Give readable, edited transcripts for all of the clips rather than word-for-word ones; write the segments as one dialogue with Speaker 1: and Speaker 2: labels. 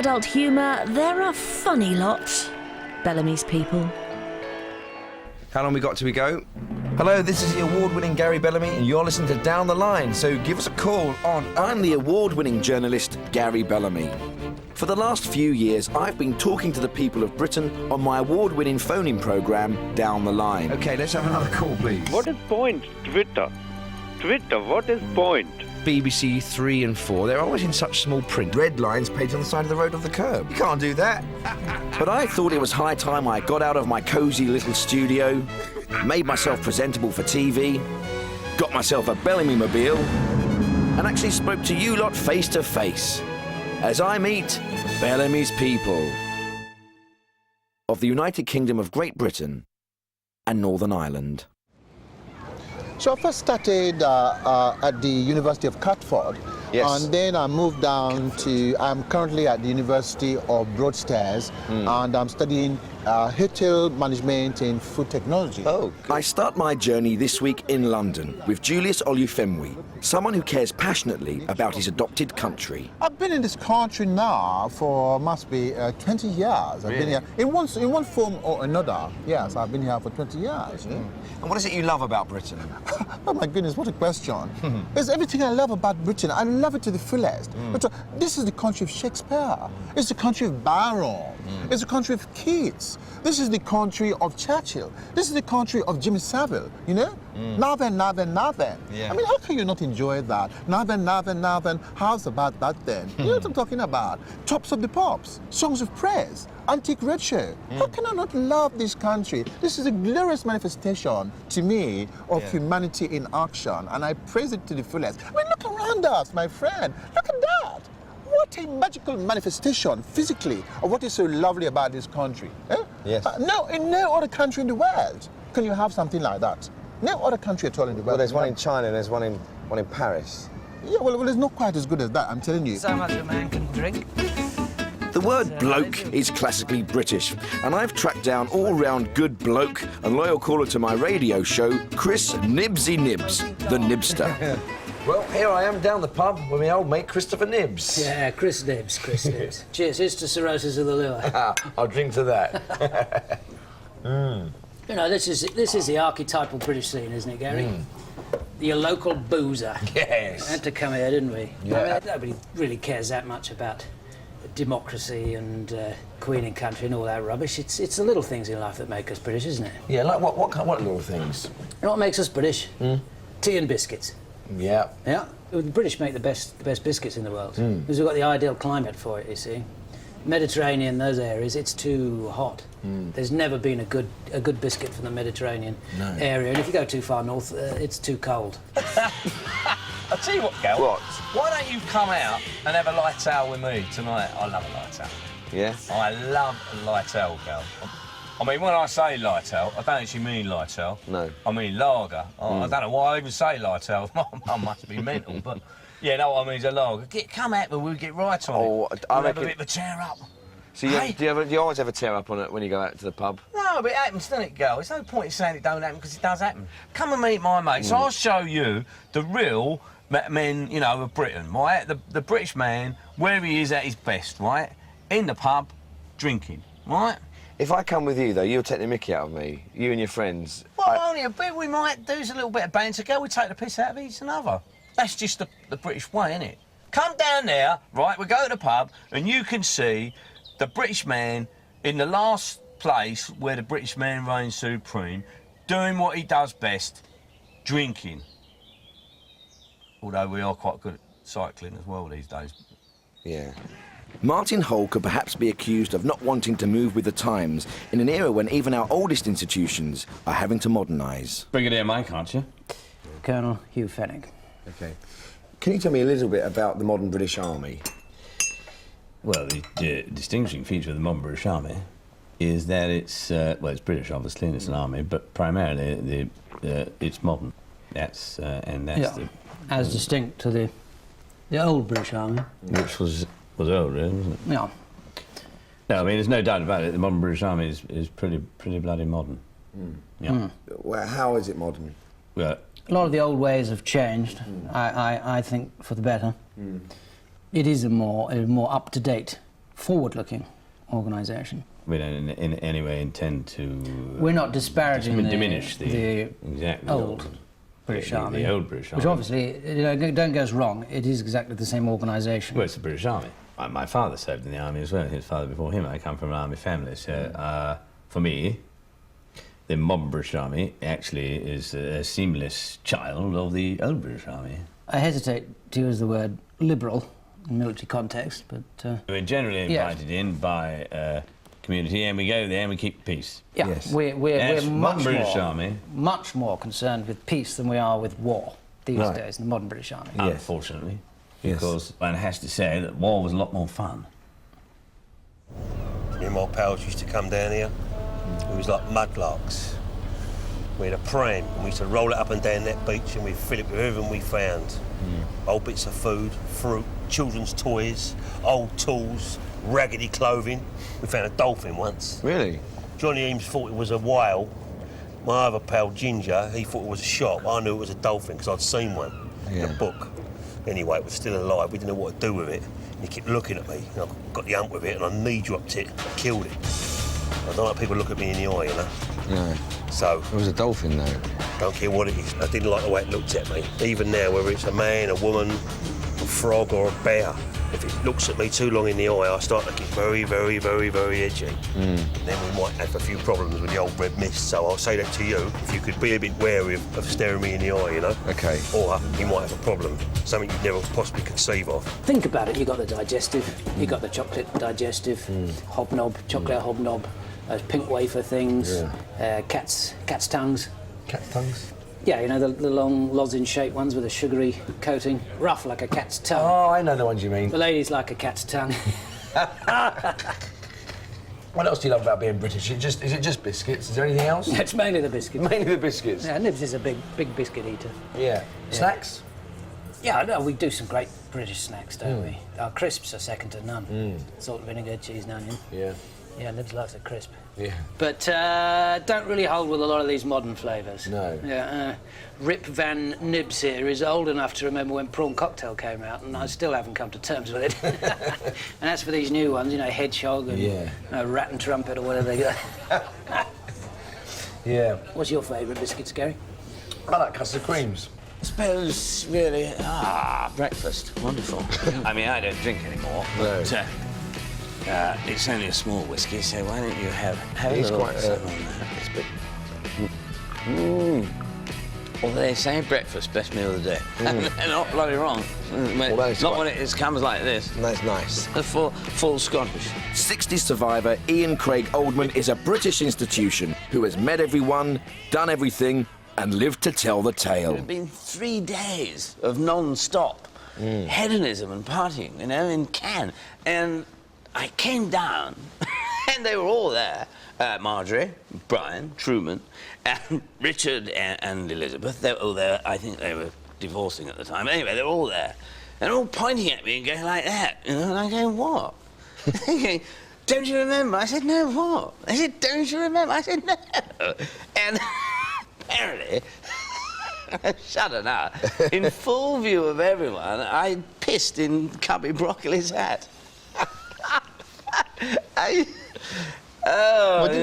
Speaker 1: Adult humour, they're a funny lot. Bellamy's people.
Speaker 2: How long we got till we go? Hello, this is the award-winning Gary Bellamy, and you're listening to Down the Line, so give us a call on...
Speaker 3: I'm the award-winning journalist, Gary Bellamy. For the last few years, I've been talking to the people of Britain on my award-winning phone-in programme, Down the Line.
Speaker 2: OK, let's have another call, please.
Speaker 4: What is point? Twitter. Twitter, what is point?
Speaker 2: BBC 3 and 4, they're always in such small print. Red lines painted on the side of the road off the curb. You can't do that.
Speaker 3: But I thought it was high time I got out of my cosy little studio, made myself presentable for TV, got myself a Bellamy mobile, and actually spoke to you lot face to face as I meet Bellamy's people of the United Kingdom of Great Britain and Northern Ireland.
Speaker 5: So I first started at the University of Catford,
Speaker 2: Yes.
Speaker 5: and then I moved down to, I'm currently at the University of Broadstairs, and I'm studying hotel management in food technology.
Speaker 2: Oh,
Speaker 3: I start my journey this week in London with Julius Olufemwi, someone who cares passionately about his adopted country.
Speaker 5: I've been in this country now for, must be 20 years. I've been here in one form or another. Yes, I've been here for 20 years.
Speaker 2: And what is it you love about Britain?
Speaker 5: Oh my goodness, what a question. It's everything I love about Britain. I love it to the fullest. But this is the country of Shakespeare. It's the country of Byron. It's the country of Keats. This is the country of Churchill. This is the country of Jimmy Savile, you know? Now then.
Speaker 2: Yeah.
Speaker 5: I mean, how can you not enjoy that? Now then, how's about that then? You know what I'm talking about? Tops of the Pops, songs of praise, antique roadshow. How can I not love this country? This is a glorious manifestation to me of humanity in action, and I praise it to the fullest. I mean, look around us, my friend. Look at that. What a magical manifestation physically of what is so lovely about this country. Eh?
Speaker 2: Yes.
Speaker 5: No, in no other country in the world can you have something like that. No other country at all in the world.
Speaker 2: Well, there's one in China and there's one in Paris.
Speaker 5: Yeah, well, it's not quite as good as that, I'm telling you.
Speaker 6: So much a man can drink.
Speaker 3: The word bloke is classically British, and I've tracked down all-round good bloke and loyal caller to my radio show, Chris Nibsy Nibs, the Nibster.
Speaker 2: Well, here I am down the pub with my old mate Christopher Nibs.
Speaker 6: Yeah, Chris Nibs. Cheers, here's to cirrhosis of the liver.
Speaker 2: I'll drink to that.
Speaker 6: You know, this is the archetypal British scene, isn't it, Gary? Your local boozer.
Speaker 2: Yes.
Speaker 6: We had to come here, didn't we?
Speaker 2: Yeah.
Speaker 6: I mean, nobody really cares that much about democracy and Queen and country and all that rubbish. It's the little things in life that make us British, isn't it?
Speaker 2: Yeah, like what little things?
Speaker 6: You know what makes us British? Tea and biscuits.
Speaker 2: Yeah.
Speaker 6: Yeah, the British make the best biscuits in the world because we've got the ideal climate for it. You see, Mediterranean, those areas, it's too hot. There's never been a good biscuit from the Mediterranean area, and if you go too far north, it's too cold.
Speaker 7: I'll tell you what, Gal.
Speaker 2: What?
Speaker 7: Why don't you come out and have a light ale with me tonight? I love a light ale.
Speaker 2: Yeah.
Speaker 7: I love a light ale, Gal. I mean, when I say light ale, I don't actually mean light ale.
Speaker 2: No.
Speaker 7: I mean lager. I don't know why I even say light ale. I must be mental, but yeah, no, I mean it's a lager. Come out, but we'll get right on it.
Speaker 2: I
Speaker 7: We'll have a
Speaker 2: reckon-
Speaker 7: bit of a tear up.
Speaker 2: So
Speaker 7: Hey.
Speaker 2: do you always have a tear up on it when you go out to the pub?
Speaker 7: No, but it happens, doesn't it, girl? There's no point in saying it don't happen, because it does happen. Come and meet my mates. I'll show you the real men, you know, of Britain, right? The British man, where he is at his best, right? In the pub, drinking, right?
Speaker 2: If I come with you, though, you'll take the mickey out of me, you and your friends.
Speaker 7: Well, only a bit. We might do a little bit of banter, girl. We take the piss out of each other. That's just the British way, innit? Come down there, right? We go to the pub, and you can see the British man in the last place where the British man reigns supreme, doing what he does best, drinking. Although we are quite good at cycling as well these days.
Speaker 2: Yeah.
Speaker 3: Martin Hull could perhaps be accused of not wanting to move with the times in an era when even our oldest institutions are having to modernise.
Speaker 7: Brigadier Mike, aren't you?
Speaker 6: Colonel Hugh Fenwick.
Speaker 2: OK. Can you tell me a little bit about the modern British Army?
Speaker 8: Well, the distinguishing feature of the modern British Army is that it's, well, it's British, obviously, and it's an army, but primarily it's modern. That's, and that's
Speaker 6: as distinct to the old British Army.
Speaker 8: which was old, really, wasn't it?
Speaker 6: Yeah.
Speaker 8: No, I mean, there's no doubt about it. The modern British Army is pretty bloody modern. Yeah.
Speaker 2: Well, how is it modern?
Speaker 8: Well,
Speaker 6: A lot of the old ways have changed, I think, for the better. It is a more up-to-date forward-looking organisation.
Speaker 8: We don't in any way intend to...
Speaker 6: We're not disparaging
Speaker 8: diminish the
Speaker 6: old British Army.
Speaker 8: The old British Army.
Speaker 6: Which obviously, you know, don't get us wrong, it is exactly the same organisation.
Speaker 8: Well, it's the British Army. My father served in the army as well. His father before him. I come from an army family, so for me, the modern British Army actually is a seamless child of the old British Army.
Speaker 6: I hesitate to use the word liberal in military context, but...
Speaker 8: We're generally invited in by community, and we go there and we keep peace.
Speaker 6: Yeah,
Speaker 2: yes.
Speaker 6: we're
Speaker 8: much
Speaker 6: more concerned with peace than we are with war these days in the modern British Army.
Speaker 8: Yes. Unfortunately, because one has to say that war was a lot more fun.
Speaker 9: Me and my pals used to come down here. It was like mudlarks. We had a pram, and we used to roll it up and down that beach, and we'd fill it with everything we found. Old bits of food, fruit, children's toys, old tools, raggedy clothing. We found a dolphin once.
Speaker 2: Really?
Speaker 9: Johnny Eames thought it was a whale. My other pal, Ginger, he thought it was a shark. I knew it was a dolphin because I'd seen one in a book. Anyway, it was still alive. We didn't know what to do with it. And he kept looking at me. And I got the hump with it and I knee dropped it. I killed it. I don't like people look at me in the eye, you know?
Speaker 2: No.
Speaker 9: So...
Speaker 2: It was a dolphin, though.
Speaker 9: Don't care what it is. I didn't like the way it looked at me. Even now, whether it's a man, a woman, a frog or a bear, if it looks at me too long in the eye, I start to get very, very, very, very edgy. And then we might have a few problems with the old red mist. So I'll say that to you, if you could be a bit wary of staring me in the eye, you know?
Speaker 2: OK.
Speaker 9: Or you might have a problem, something you'd never possibly conceive of.
Speaker 6: Think about it, you've got the digestive, you've got the chocolate digestive, hobnob, chocolate hobnob, those pink wafer things, cat's tongues.
Speaker 2: Cat's tongues?
Speaker 6: Yeah, you know, the long lozenge-shaped ones with a sugary coating, rough like a cat's tongue.
Speaker 2: Oh, I know the ones you mean.
Speaker 6: The ladies like a cat's tongue.
Speaker 2: What else do you love about being British? Is it just biscuits? Is there anything else?
Speaker 6: It's mainly the biscuits.
Speaker 2: Mainly the biscuits?
Speaker 6: Yeah, Nibs is a big biscuit eater.
Speaker 2: Yeah. Snacks?
Speaker 6: Yeah, no, we do some great British snacks, don't we? Our crisps are second to none. Salt, vinegar, cheese and onion.
Speaker 2: Yeah.
Speaker 6: Yeah, Nibs loves a crisp.
Speaker 2: Yeah.
Speaker 6: But don't really hold with a lot of these modern flavours.
Speaker 2: No.
Speaker 6: Yeah, Rip Van Nibs here is old enough to remember when Prawn Cocktail came out, and I still haven't come to terms with it. And as for these new ones, you know, Hedgehog and Rat and Trumpet or whatever they got.
Speaker 2: Yeah.
Speaker 6: What's your favourite biscuits, Gary?
Speaker 2: I like custard creams.
Speaker 7: I suppose, really, breakfast. Wonderful. I mean, I don't drink anymore, but it's only a small whiskey, so why don't you have a little
Speaker 2: quite,
Speaker 7: bit on that? It's a bit... Although they say breakfast, best meal of the day. And they're not bloody wrong. Not when it comes like this.
Speaker 2: That's nice.
Speaker 7: A full Scottish.
Speaker 3: 60s survivor Ian Craig Oldman is a British institution who has met everyone, done everything, and lived to tell the tale.
Speaker 7: It's been 3 days of non-stop hedonism and partying, you know, in Cannes. And I came down, and they were all there. Marjorie, Brian, Truman, and Richard and Elizabeth. They were all there. I think they were divorcing at the time. Anyway, they were all there. And all pointing at me and going like that, you know, and I'm going, what? Thinking, don't you remember? I said, no, what? They said, don't you remember? I said, no. And apparently, I shudder now, in full view of everyone, I pissed in Cubby Broccoli's hat. You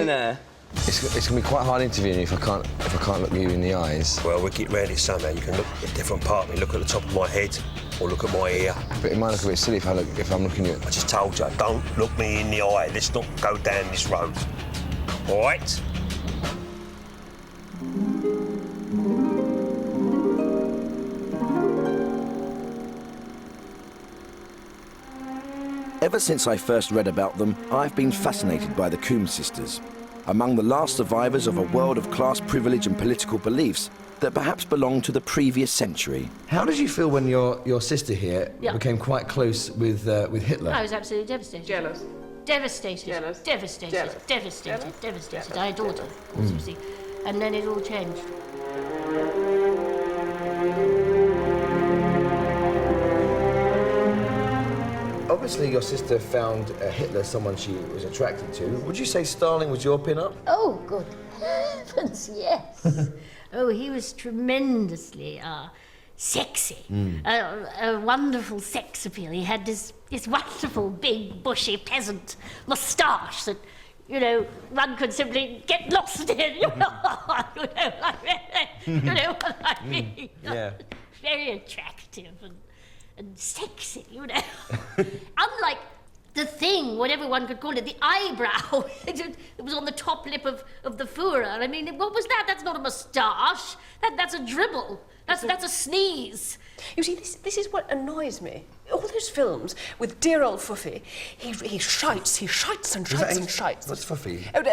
Speaker 7: know.
Speaker 2: It's gonna be quite hard interviewing you if I can't look you in the eyes.
Speaker 9: Well, we'll get round it somehow. You can look at a different part of me, look at the top of my head, or look at my ear.
Speaker 2: But it might look a bit silly if I'm looking at you.
Speaker 9: I just told you, don't look me in the eye. Let's not go down this road. All right?
Speaker 3: Ever since I first read about them, I've been fascinated by the Coombs sisters, among the last survivors of a world of class privilege and political beliefs that perhaps belonged to the previous century.
Speaker 2: How did you feel when your sister here became quite close with Hitler?
Speaker 10: I was absolutely devastated.
Speaker 11: Jealous.
Speaker 10: Devastated.
Speaker 11: Jealous.
Speaker 10: Devastated.
Speaker 11: Jealous.
Speaker 10: Devastated.
Speaker 11: Jealous.
Speaker 10: Devastated.
Speaker 11: Jealous.
Speaker 10: I adored her, of course, you see. And then it all changed.
Speaker 2: Obviously, your sister found Hitler someone she was attracted to. Would you say Stalin was your pin-up?
Speaker 10: Oh, good heavens, yes. Oh, he was tremendously sexy. A wonderful sex appeal. He had this this wonderful big bushy peasant moustache that, you know, one could simply get lost in. You know what I mean?
Speaker 2: Yeah.
Speaker 10: Very attractive and sexy, you know. Unlike the thing, whatever one could call it, the eyebrow. It was on the top lip of the Führer. I mean, what was that? That's not a moustache. That's a dribble. That's a sneeze.
Speaker 11: You see, this is what annoys me. All those films with dear old Fuffy, he shites and shites.
Speaker 2: What's Fuffy?
Speaker 11: Oh,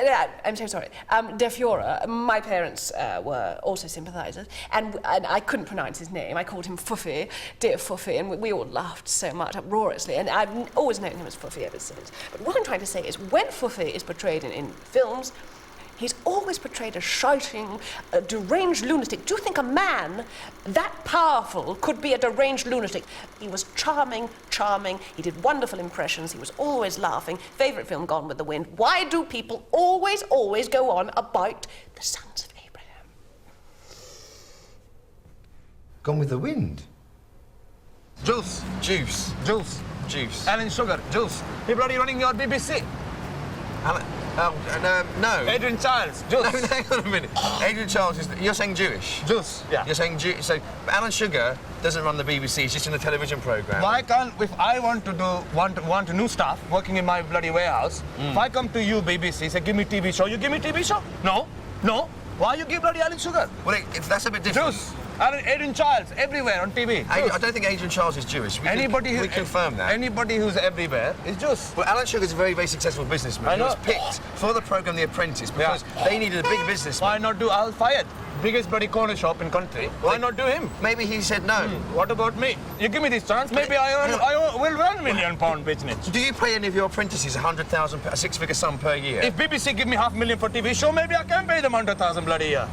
Speaker 11: I'm so sorry. De Fiora, my parents were also sympathisers, and I couldn't pronounce his name. I called him Fuffy, dear Fuffy, and we all laughed so much, uproariously, and I've always known him as Fuffy ever since. But what I'm trying to say is, when Fuffy is portrayed in films, he's always portrayed as shouting, a deranged lunatic. Do you think a man that powerful could be a deranged lunatic? He was charming. He did wonderful impressions. He was always laughing. Favourite film, Gone with the Wind. Why do people always go on about the Sons of Abraham?
Speaker 2: Gone with the Wind?
Speaker 12: Juice. Alan Sugar, Juice. He bloody running your BBC.
Speaker 2: Alan... no.
Speaker 12: Adrian Childs, Juice.
Speaker 2: No, hang on a minute. Adrian Childs is... You're saying Jewish?
Speaker 12: Juice, yeah.
Speaker 2: You're saying So Alan Sugar doesn't run the BBC, he's just in a television programme.
Speaker 12: Why can't... If I want to new staff working in my bloody warehouse, if I come to you, BBC, say, give me TV show, you give me TV show? No. Why you give bloody Alan Sugar?
Speaker 2: Well, that's a bit different.
Speaker 12: Juice. Adrian Childs, everywhere on TV.
Speaker 2: I don't think Adrian Childs is Jewish. We confirm that.
Speaker 12: Anybody who's everywhere is Juice.
Speaker 2: Well, Alan Sugar's a very, very successful businessman.
Speaker 12: I know.
Speaker 2: He was picked for the programme The Apprentice because they needed a big businessman.
Speaker 12: Why not do Al Fayed? Biggest bloody corner shop in country. Why not do him?
Speaker 2: Maybe he said no.
Speaker 12: What about me? You give me this chance, maybe I will run £1 million business.
Speaker 2: Do you pay any of your apprentices £100,000, a six-figure sum per year?
Speaker 12: If BBC give me £500,000 for TV show, maybe I can pay them £100,000 bloody year.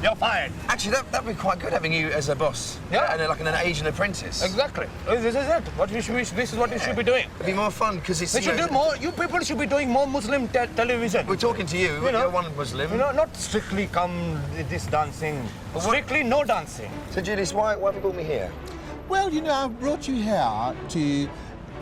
Speaker 12: You're fired.
Speaker 2: Actually, that'd be quite good having you as a boss.
Speaker 12: Yeah.
Speaker 2: And like an Asian apprentice.
Speaker 12: Exactly. This is it. This is what you should be doing.
Speaker 2: It'd be more fun because it's...
Speaker 12: We should do more. You people should be doing more Muslim television.
Speaker 2: We're talking to you. You're one Muslim.
Speaker 12: Not strictly come this dancing. Strictly no dancing.
Speaker 2: So, Julius, why have you brought me here?
Speaker 5: Well, you know, I brought you here to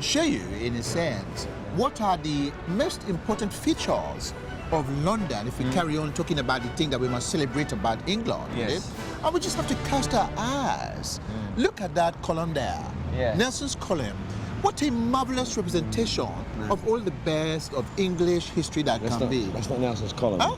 Speaker 5: show you, in a sense, what are the most important features of London if we carry on talking about the thing that we must celebrate about England.
Speaker 2: Yes.
Speaker 5: And we just have to cast our eyes. Look at that column there.
Speaker 2: Yeah.
Speaker 5: Nelson's column. What a marvellous representation of all the best of English history that can be.
Speaker 2: That's not Nelson's column.
Speaker 5: Huh?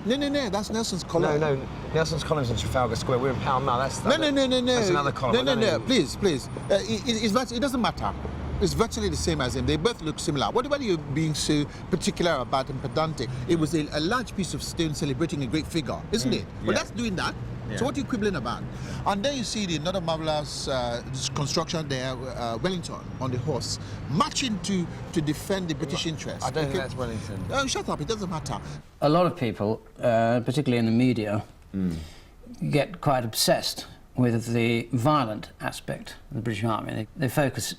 Speaker 5: No, that's Nelson's column.
Speaker 2: No, Nelson's column's in Trafalgar Square. We're in Pall Mall. That's
Speaker 5: No.
Speaker 2: That's another column.
Speaker 5: No, please. It doesn't matter. It's virtually the same as him. They both look similar. What about you being so particular about and pedantic? It was a large piece of stone celebrating a great figure, isn't it? Well, that's doing that. Yeah. So what are you quibbling about? And then you see another marvellous construction there, Wellington, on the horse, marching to defend the British interest.
Speaker 2: I don't think that's Wellington.
Speaker 5: Oh, shut up. It doesn't matter.
Speaker 6: A lot of people, particularly in the media, get quite obsessed with the violent aspect of the British Army. They focus,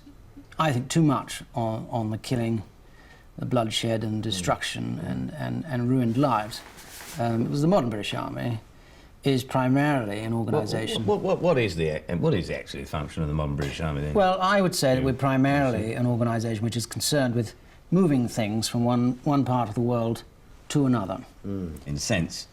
Speaker 6: I think, too much on the killing, the bloodshed and destruction and ruined lives. Because the modern British Army is primarily an organisation...
Speaker 8: What is actually the function of the modern British Army then?
Speaker 6: Well, I would say that we're primarily an organisation which is concerned with moving things from one part of the world to another.
Speaker 8: In a sense,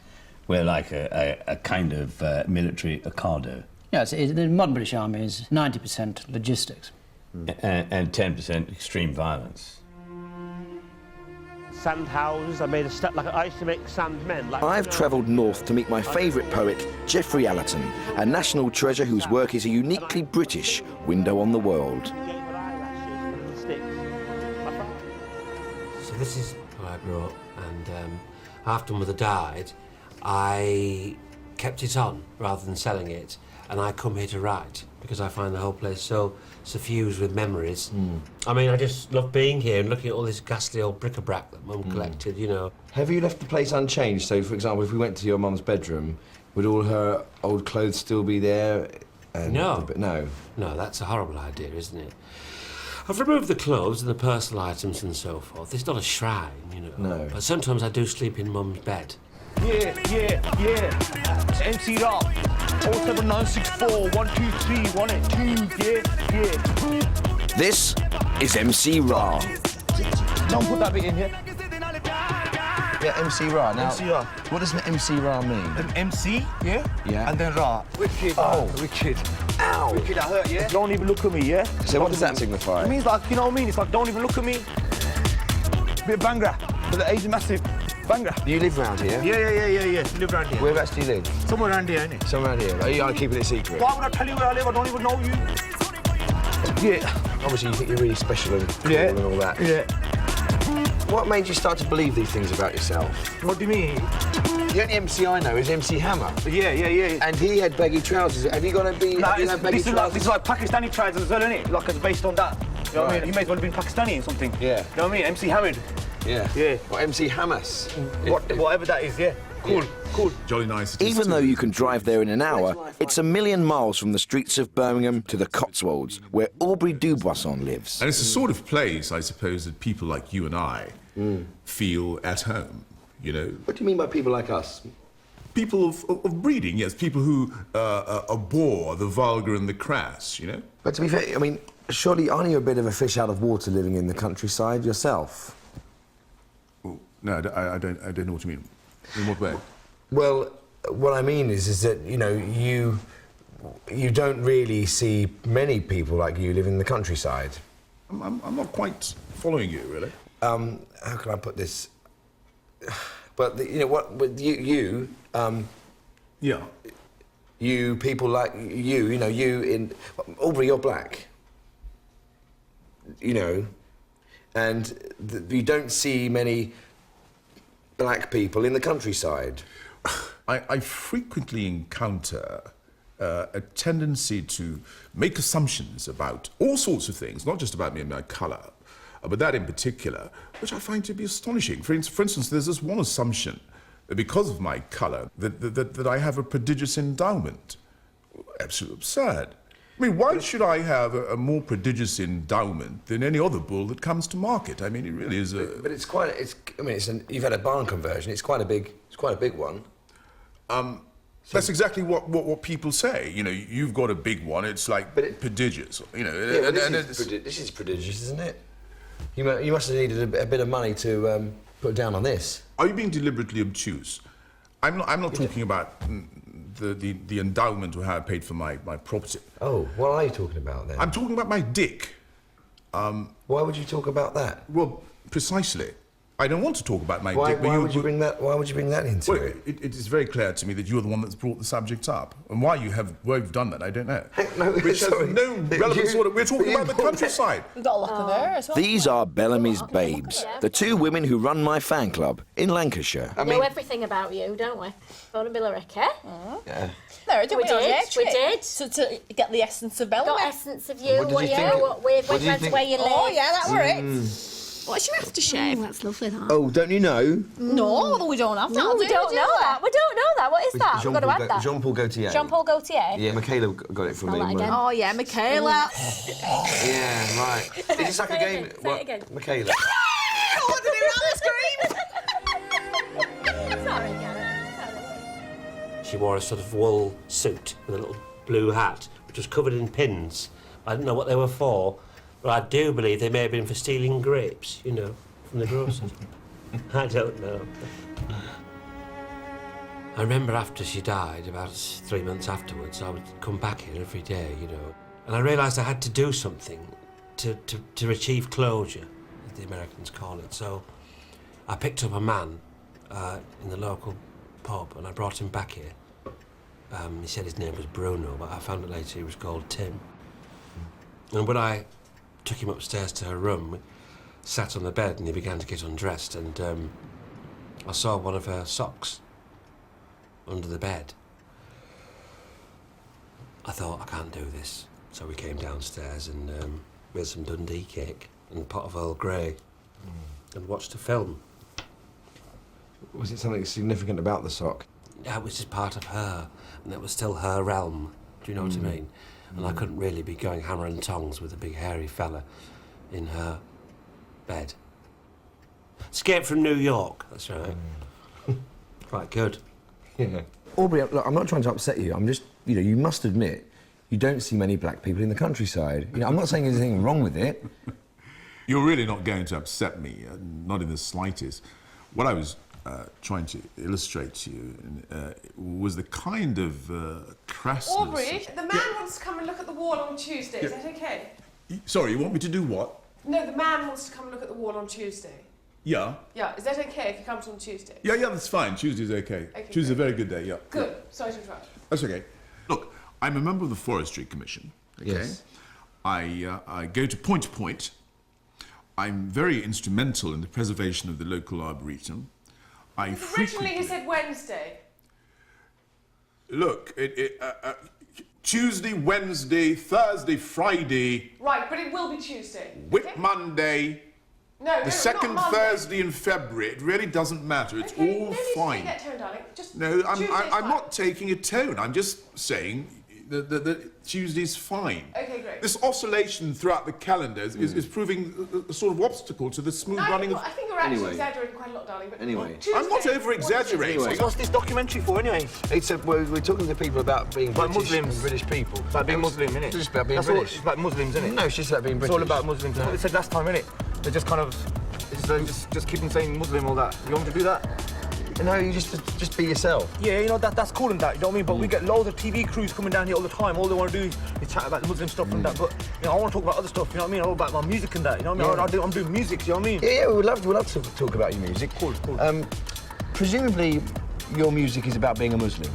Speaker 8: we're like a kind of military Ocado.
Speaker 6: Yes, the modern British Army is 90% logistics.
Speaker 8: And 10% extreme violence.
Speaker 13: Sand houses, I made a step like I used to make sand men.
Speaker 3: I've travelled north to meet my favourite poet, Geoffrey Allerton, a national treasure whose work is a uniquely British window on the world.
Speaker 14: So this is what I brought, and after Mother died, I kept it on rather than selling it, and I come here to write because I find the whole place so suffused with memories. I mean, I just love being here and looking at all this ghastly old bric-a-brac that Mum collected, you know.
Speaker 2: Have you left the place unchanged? So, for example, if we went to your mum's bedroom, would all her old clothes still be there?
Speaker 14: No.
Speaker 2: No.
Speaker 14: No, that's a horrible idea, isn't it? I've removed the clothes and the personal items and so forth. It's not a shrine, you know.
Speaker 2: No.
Speaker 14: But sometimes I do sleep in Mum's bed.
Speaker 12: Yeah. It's MC Rock. 07964 123 182. Yeah.
Speaker 3: This is MC Ra.
Speaker 2: Don't put that bit in here. Yeah, MC Ra. Now,
Speaker 12: MC Ra.
Speaker 2: what does MC Ra mean?
Speaker 12: MC, yeah?
Speaker 2: Yeah.
Speaker 12: And then Ra.
Speaker 13: Wicked.
Speaker 2: Oh, wicked. Ow.
Speaker 13: Wicked, I hurt, yeah? Don't even look at me, yeah?
Speaker 2: So what does that signify?
Speaker 13: It means like, you know what I mean? It's like, don't even look at me. Bit of Bangra, but the Asian massive. Bangra.
Speaker 2: You live round here?
Speaker 13: Yeah. You live around here.
Speaker 2: Whereabouts do you live?
Speaker 13: Somewhere around here, innit?
Speaker 2: Somewhere around here. Are you keeping it secret?
Speaker 13: Why would I tell you where I live? I don't even know you. Yeah.
Speaker 2: Obviously, you think you're really special and cool
Speaker 13: Yeah.
Speaker 2: and all that.
Speaker 13: Yeah.
Speaker 2: What made you start to believe these things about yourself?
Speaker 13: What do you mean?
Speaker 2: The only MC I know is MC Hammer.
Speaker 13: Yeah.
Speaker 2: And he had baggy trousers. Have you got to be?
Speaker 13: Nah,
Speaker 2: have you had baggy
Speaker 13: this
Speaker 2: trousers?
Speaker 13: is like Pakistani trousers as well, isn't it? Like it's based on that. You know what I mean? He may as well have been Pakistani or something.
Speaker 2: Yeah.
Speaker 13: You know what I mean? MC Hamid.
Speaker 2: Yeah.
Speaker 13: Yeah.
Speaker 2: Or MC Hamas.
Speaker 13: Whatever that is, yeah. Cool.
Speaker 3: Jolly nice. Even though you can drive there in an hour, it's a million miles from the streets of Birmingham to the Cotswolds, where Aubrey Dubuisson lives.
Speaker 15: And it's the sort of place, I suppose, that people like you and I feel at home, you know?
Speaker 2: What do you mean by people like us?
Speaker 15: People of breeding, yes. People who abhor the vulgar and the crass, you know?
Speaker 2: But to be fair, I mean, surely aren't you a bit of a fish out of water living in the countryside yourself?
Speaker 15: Oh, no, I don't know what you mean. In what way?
Speaker 2: Well, what I mean is that, you know, you don't really see many people like you living in the countryside.
Speaker 15: I'm not quite following you, really.
Speaker 2: How can I put this? But you know what? With you,
Speaker 15: yeah.
Speaker 2: You people like you know, you in Aubrey, you're black. You know, and you don't see many black people in the countryside.
Speaker 15: I frequently encounter a tendency to make assumptions about all sorts of things, not just about me and my colour, but that in particular, which I find to be astonishing. For instance, there's this one assumption that because of my colour, that I have a prodigious endowment. Absolutely absurd. I mean, why should I have a more prodigious endowment than any other bull that comes to market? I mean, it really is a...
Speaker 2: But it's quite. You've had a barn conversion. It's quite a big one.
Speaker 15: That's exactly what people say. You know, you've got a big one. It's like prodigious. You know,
Speaker 2: Yeah, well, this is prodigious, isn't it? You must have needed a bit of money to put down on this.
Speaker 15: Are you being deliberately obtuse? I'm not talking about the endowment or how I paid for my property.
Speaker 2: Oh, what are you talking about then?
Speaker 15: I'm talking about my dick.
Speaker 2: Why would you talk about that?
Speaker 15: Well, precisely. I don't want to talk about my
Speaker 2: Why
Speaker 15: dick.
Speaker 2: would you bring that? Why would you bring that into it?
Speaker 15: It is very clear to me that you're the one that's brought the subject up, and why you've done that, I don't know.
Speaker 2: No,
Speaker 15: which has no relevance. We're talking about the countryside.
Speaker 11: We've got a locker there as well.
Speaker 3: These are Bellamy's babes, the two women who run my fan club in Lancashire.
Speaker 10: We know everything about you, don't we? Vulnerability, eh?
Speaker 2: Yeah.
Speaker 11: There, didn't we?
Speaker 10: We did.
Speaker 11: To get the essence of Bellamy.
Speaker 10: Got essence of you.
Speaker 2: What did you think?
Speaker 10: What weird went where you live.
Speaker 11: Oh, yeah, that were it. What's your aftershave?
Speaker 10: Oh, that's lovely, that.
Speaker 2: Oh, don't you know?
Speaker 11: No, we don't have that.
Speaker 10: No, we don't know that. We don't know that. What is that? We've got to add that.
Speaker 2: Jean-Paul Gaultier.
Speaker 10: Jean-Paul Gaultier.
Speaker 2: Yeah, Michaela got it from me.
Speaker 10: that again.
Speaker 11: Oh, yeah, Michaela.
Speaker 2: Yeah, right. Is this like a game?
Speaker 10: Say it again.
Speaker 2: Michaela.
Speaker 11: What did he scream?
Speaker 10: Sorry, Gareth.
Speaker 14: She wore a sort of wool suit with a little blue hat, which was covered in pins. I didn't know what they were for, but I do believe they may have been for stealing grapes, you know, from the grocers. I don't know. I remember after she died, about 3 months afterwards, I would come back here every day, you know, and I realised I had to do something to achieve closure, as the Americans call it. So I picked up a man in the local pub and I brought him back here. He said his name was Bruno, but I found out later he was called Tim. And when I took him upstairs to her room, we sat on the bed and he began to get undressed, and I saw one of her socks under the bed. I thought, I can't do this. So we came downstairs and we had some Dundee cake and a pot of Earl Grey and watched a film.
Speaker 2: Was it something significant about the sock?
Speaker 14: Yeah, it was just part of her, and it was still her realm. Do you know what I mean? And I couldn't really be going hammer and tongs with a big hairy fella in her bed. Escape from New York, that's right. Quite good.
Speaker 2: Yeah. Aubrey, look, I'm not trying to upset you. I'm just, you know, you must admit you don't see many black people in the countryside. You know, I'm not saying there's anything wrong with it.
Speaker 15: You're really not going to upset me, not in the slightest. What I was trying to illustrate to you was the kind of crassness...
Speaker 11: Aubrey, the man wants to come and look at the wall on Tuesday. Is that okay?
Speaker 15: Sorry, you want me to do what?
Speaker 11: No, the man wants to come and look at the wall on Tuesday.
Speaker 15: Yeah.
Speaker 11: Yeah, is that okay if he comes on Tuesday?
Speaker 15: Yeah, that's fine. Tuesday's okay. Tuesday's a very good day, yeah.
Speaker 11: Good. Sorry to interrupt.
Speaker 15: That's okay. Look, I'm a member of the Forestry Commission, okay?
Speaker 2: Yes.
Speaker 15: I go to point to point. I'm very instrumental in the preservation of the local arboretum.
Speaker 11: Originally he said Wednesday.
Speaker 15: Look, Tuesday, Wednesday, Thursday, Friday...
Speaker 11: Right, but it will be Tuesday.
Speaker 15: Whit Monday...
Speaker 11: No,
Speaker 15: the second
Speaker 11: not Monday.
Speaker 15: Thursday in February. It really doesn't matter. It's all fine.
Speaker 11: That tone, darling. Just
Speaker 15: No,
Speaker 11: Tuesday's
Speaker 15: I'm
Speaker 11: fine.
Speaker 15: not taking a tone. I'm just saying that Tuesday's fine.
Speaker 11: Okay, great.
Speaker 15: This oscillation throughout the calendar is proving a sort of obstacle to the smooth running of...
Speaker 11: I think you're actually exaggerating quite a lot, darling. But Tuesday,
Speaker 15: I'm not over-exaggerating.
Speaker 12: What's this documentary for, anyway?
Speaker 2: We're talking to people about being
Speaker 12: About
Speaker 2: British
Speaker 12: Muslims.
Speaker 2: and British people.
Speaker 12: It's about being Muslim, innit?
Speaker 2: It's just about being
Speaker 12: That's
Speaker 2: British.
Speaker 12: It's about Muslims, innit?
Speaker 2: No, it's just about being
Speaker 12: It's
Speaker 2: British.
Speaker 12: all about Muslims. That's what they said last time, innit? They just kind of... Just keep on saying Muslim, all that. You want me to do that?
Speaker 2: No, you just be yourself.
Speaker 12: Yeah, you know, that's cool and that, you know what I mean? But we get loads of TV crews coming down here all the time. All they want to do is chat about the Muslim stuff and that. But, you know, I want to talk about other stuff, you know what I mean? All about my music and that, you know what I mean? I'm doing music, you know what I mean?
Speaker 2: Yeah, we'd love to talk about your music.
Speaker 12: Cool.
Speaker 2: Presumably, your music is about being a Muslim.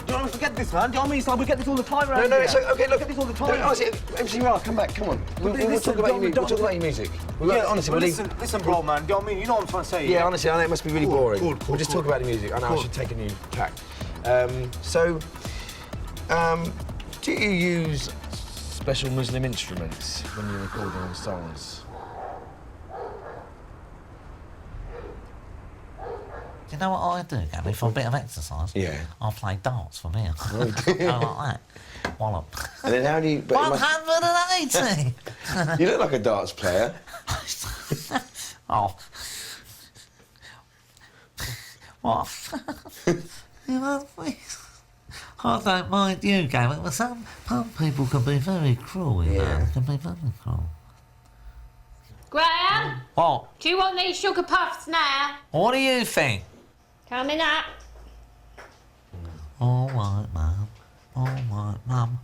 Speaker 12: Do you want to forget this, man? Do you know what I mean? So we get this all the time around
Speaker 2: No,
Speaker 12: here.
Speaker 2: it's okay, look.
Speaker 12: We get this all the time.
Speaker 2: Honestly, MC Ra, come back, come on. We'll talk about your music. We'll talk about your music. Honestly,
Speaker 12: listen, bro, man. Do you know what I mean? You know what I'm trying to say.
Speaker 2: Yeah, honestly, I know it must be really boring. We'll just talk about the music. I know I
Speaker 12: Cool.
Speaker 2: should take a new tack. Do you use special Muslim instruments when you're recording songs?
Speaker 16: Do you know what I do, Gabby, for a bit of exercise?
Speaker 2: Yeah.
Speaker 16: I play darts from here. I like that. Wallop.
Speaker 2: And then how do you...
Speaker 16: 180!
Speaker 2: You look like a darts player.
Speaker 16: Oh. What? You know, I don't mind you, Gabby, but some people can be very cruel, you know. They can be very cruel.
Speaker 10: Graham?
Speaker 16: What?
Speaker 10: Do you want these sugar puffs now?
Speaker 16: What do you think?
Speaker 10: Coming up.
Speaker 16: All right, Mum. All right, Mum.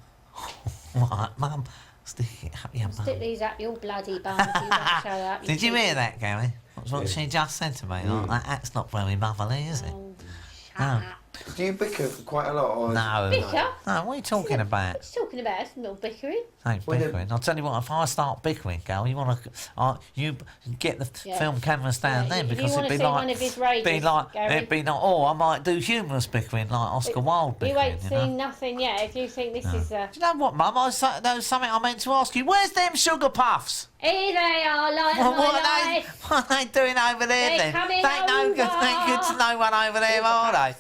Speaker 16: All right, Mum. Stick it up your bum.
Speaker 10: Stick these up your bloody bum if you don't shut up.
Speaker 16: Did you hear that, Gary? That's what she just said to me. Like, that's not very motherly, is it? No.
Speaker 2: Do you bicker quite a lot? Or...
Speaker 16: No.
Speaker 10: Bicker?
Speaker 16: No, what are you talking about?
Speaker 10: What are you talking about? It's not bickering.
Speaker 16: Ain't bickering. I'll tell you what, if I start bickering, girl, you want to... you get the film cameras down then, because it'd be like...
Speaker 10: one of his rages,
Speaker 16: it'd
Speaker 10: Gary.
Speaker 16: be like, oh, I might do humorous bickering, like Oscar Wilde bickering,
Speaker 10: You ain't
Speaker 16: you
Speaker 10: seen
Speaker 16: know?
Speaker 10: nothing yet if you think this is...
Speaker 16: Do you know what, Mum? There was something I meant to ask you. Where's them sugar puffs?
Speaker 10: Here they are, like
Speaker 16: What
Speaker 10: my life.
Speaker 16: are they doing over there
Speaker 10: They're
Speaker 16: then?
Speaker 10: coming
Speaker 16: They ain't good
Speaker 10: over.
Speaker 16: to no one over there, are they?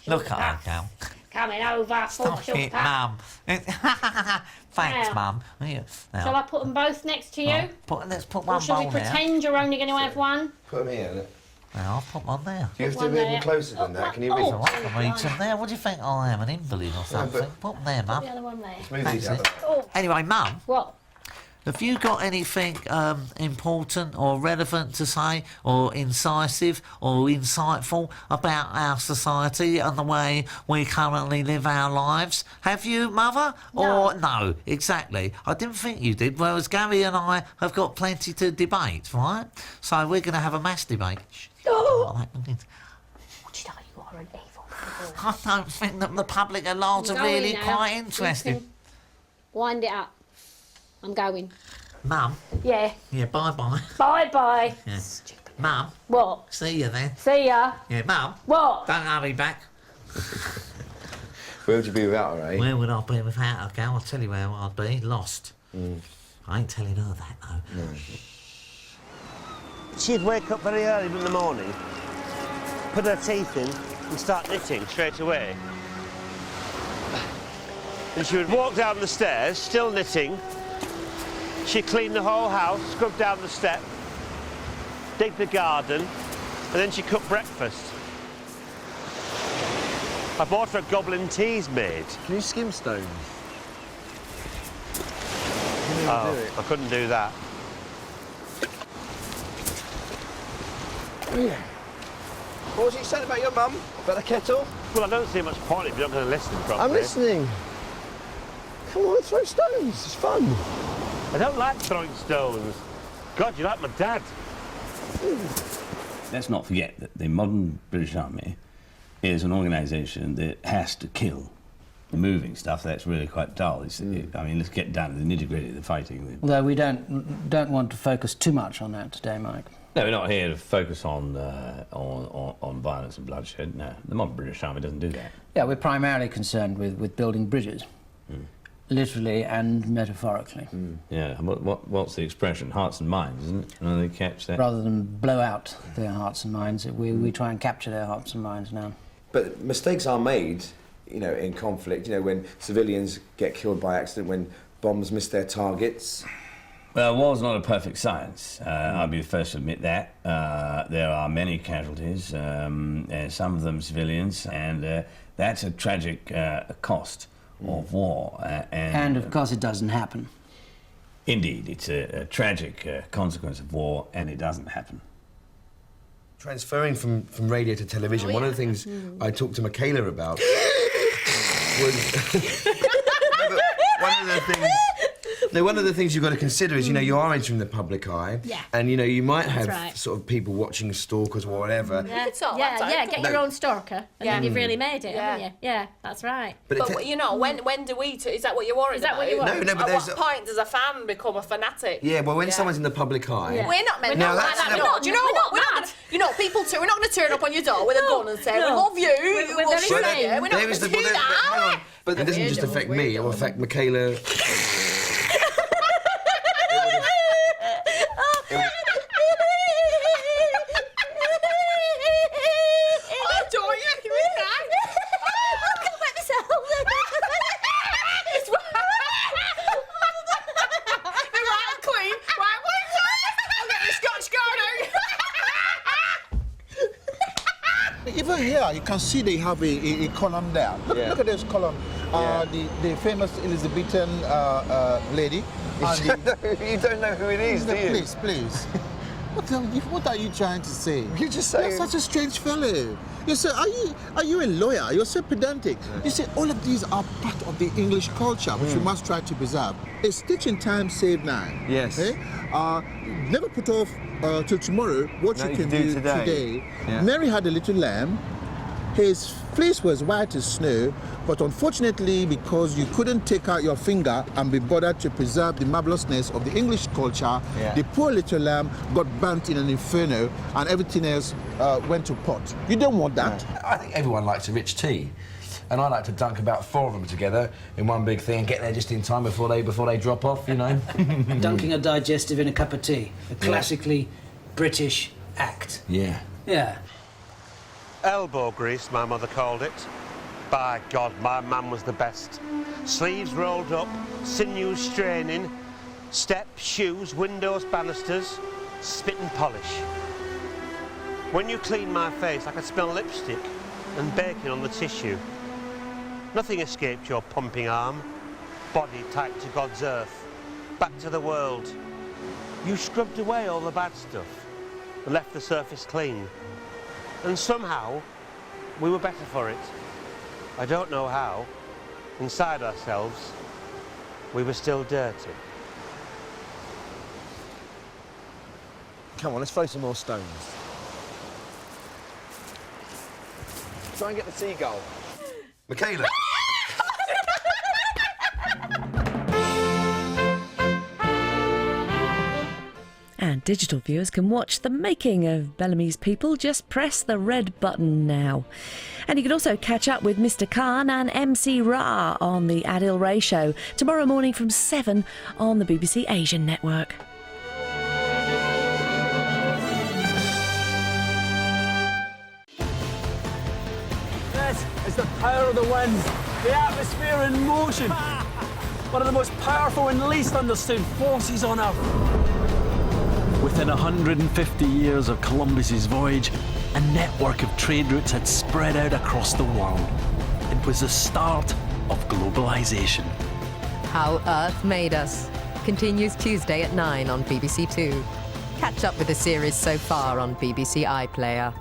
Speaker 16: Look at her, girl.
Speaker 10: Coming over, full
Speaker 16: Stop
Speaker 10: sugar
Speaker 16: it,
Speaker 10: puff.
Speaker 16: Mum. Thanks,
Speaker 10: Now.
Speaker 16: Mum. Here, now.
Speaker 10: Shall I put them both next to you?
Speaker 16: Let's put
Speaker 10: Or
Speaker 16: one
Speaker 10: shall we
Speaker 16: bowl there.
Speaker 10: pretend you're only going to have one?
Speaker 2: Put them here, look.
Speaker 16: Now, I'll put one there.
Speaker 2: Do you have to
Speaker 10: one
Speaker 2: be even
Speaker 10: there.
Speaker 2: closer than that? Can you reach?
Speaker 16: I can reach them there. What do you think I am, an invalid or something? Put them there,
Speaker 10: Put
Speaker 16: Mum.
Speaker 10: the other one there.
Speaker 2: Move these out of the way.
Speaker 10: Oh,
Speaker 16: Anyway, Mum,
Speaker 10: what?
Speaker 16: have you got anything important or relevant to say, or incisive or insightful about our society and the way we currently live our lives? Have you, Mother?
Speaker 10: No.
Speaker 16: Or no, exactly. I didn't think you did, whereas Gary and I have got plenty to debate, right? So we're going to have a mass debate.
Speaker 10: Oh.
Speaker 16: Like,
Speaker 10: What do you know? You are an evil fool.
Speaker 16: I don't think that the public at large
Speaker 10: I'm
Speaker 16: are really
Speaker 10: going now.
Speaker 16: quite
Speaker 10: You
Speaker 16: interested.
Speaker 10: can Wind it up. I'm going.
Speaker 16: Mum?
Speaker 10: Yeah.
Speaker 16: Yeah, bye-bye.
Speaker 10: Bye-bye.
Speaker 16: Yeah. Mum?
Speaker 10: What?
Speaker 16: See you then.
Speaker 10: See ya.
Speaker 16: Yeah, Mum?
Speaker 10: What?
Speaker 16: Don't hurry back.
Speaker 2: Where would you be without her, eh?
Speaker 16: Where would I be without her, gal? I'll tell you where I'd be. Lost. I ain't telling her that, though.
Speaker 2: No.
Speaker 17: She'd wake up very early in the morning, put her teeth in and start knitting straight away. And she would walk down the stairs, still knitting. She'd clean the whole house, scrub down the step, dig the garden, and then she'd cook breakfast. I bought her a goblin teas made.
Speaker 2: Can you skim stones?
Speaker 17: Oh, I couldn't do that.
Speaker 2: What was you saying about your mum? About the kettle?
Speaker 17: Well, I don't see much point if you're not going to listen properly.
Speaker 2: I'm listening. Come on, throw stones. It's fun.
Speaker 17: I don't like throwing stones. God, you're like my dad.
Speaker 8: Let's not forget that the modern British Army is an organisation that has to kill. The moving stuff, that's really quite dull. I mean, let's get down to the nitty-gritty of the fighting.
Speaker 6: Although we don't want to focus too much on that today, Mike.
Speaker 8: No, we're not here to focus on violence and bloodshed. No, the modern British Army doesn't do that.
Speaker 6: Yeah, we're primarily concerned with building bridges, literally and metaphorically.
Speaker 8: Yeah, what's the expression? Hearts and minds, isn't it? And they catch that.
Speaker 6: Rather than blow out their hearts and minds, we try and capture their hearts and minds now.
Speaker 2: But mistakes are made, you know, in conflict. You know, when civilians get killed by accident, when bombs miss their targets.
Speaker 8: Well, war's not a perfect science. I'll be the first to admit that. There are many casualties, some of them civilians, and that's a tragic cost of war.
Speaker 6: And of course it doesn't happen.
Speaker 8: Indeed, it's a tragic consequence of war, and it doesn't happen.
Speaker 2: Transferring from radio to television, one of the things I talked to Michaela about was... one of the things you've got to consider is, you know, you are entering the public eye.
Speaker 10: Yeah.
Speaker 2: And, you know, you might have
Speaker 10: right.
Speaker 2: sort of people watching stalkers or whatever.
Speaker 10: Yeah, get your own stalker, and then you've really made it, haven't you? Yeah, that's right.
Speaker 11: But you know, when do we... Is that what you're worried about?
Speaker 10: Is that what you want?
Speaker 2: No, but
Speaker 11: At
Speaker 2: there's...
Speaker 11: what point does a fan become a fanatic?
Speaker 2: Yeah, well, when someone's in the public eye...
Speaker 11: Yeah. We're not meant
Speaker 2: No,
Speaker 11: to
Speaker 2: that's
Speaker 11: like that.
Speaker 2: never-
Speaker 11: Do you know what? We're not gonna, you know, people too, we're not going to turn up on your door with a gun and say, we love you,
Speaker 10: We're
Speaker 11: we'll
Speaker 10: very
Speaker 11: shoot
Speaker 10: sane.
Speaker 11: you. We're not going to do that.
Speaker 2: But it doesn't just affect me, it will affect Michaela...
Speaker 5: Even here, you can see they have a column there. Look at this column. The famous Elizabethan lady.
Speaker 2: You don't know who it is, do you?
Speaker 5: Please. What are you trying to say?
Speaker 2: You just say...
Speaker 5: You're such a strange fellow. You say, are you a lawyer? You're so pedantic. You say all of these are part of the English culture, which we must try to preserve. A stitch in time, save nine.
Speaker 2: Yes.
Speaker 5: Okay? Never put off till tomorrow what you can do today.
Speaker 2: Yeah.
Speaker 5: Mary had a little lamb. His fleece was white as snow, but unfortunately, because you couldn't take out your finger and be bothered to preserve the marvelousness of the English culture, the poor little lamb got burnt in an inferno, and everything else went to pot. You don't want that.
Speaker 2: I think everyone likes a rich tea. And I like to dunk about 4 of them together in one big thing and get there just in time before they drop off, you know.
Speaker 6: Dunking a digestive in a cup of tea. A classically British act.
Speaker 2: Yeah.
Speaker 6: Yeah.
Speaker 17: Elbow grease, my mother called it. By God, my man was the best. Sleeves rolled up, sinews straining, steps, shoes, windows, banisters, spit and polish. When you cleaned my face, I could smell lipstick and bacon on the tissue. Nothing escaped your pumping arm, body tight to God's earth, back to the world. You scrubbed away all the bad stuff and left the surface clean. And somehow, we were better for it. I don't know how. Inside ourselves, we were still dirty.
Speaker 2: Come on, let's throw some more stones. Try and get the seagull. Michaela.
Speaker 1: And digital viewers can watch the making of Bellamy's People. Just press the red button now. And you can also catch up with Mr. Khan and MC Ra on the Adil Ray Show tomorrow morning from 7 on the BBC Asian Network.
Speaker 18: This is the power of the wind, the atmosphere in motion. One of the most powerful and least understood forces on Earth. Within 150 years of Columbus's voyage, a network of trade routes had spread out across the world. It was the start of globalization.
Speaker 19: How Earth made us. continues Tuesday at 9 on BBC Two. Catch up with the series so far on BBC iPlayer.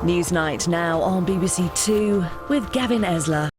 Speaker 1: Newsnight now on BBC Two with Gavin Esler.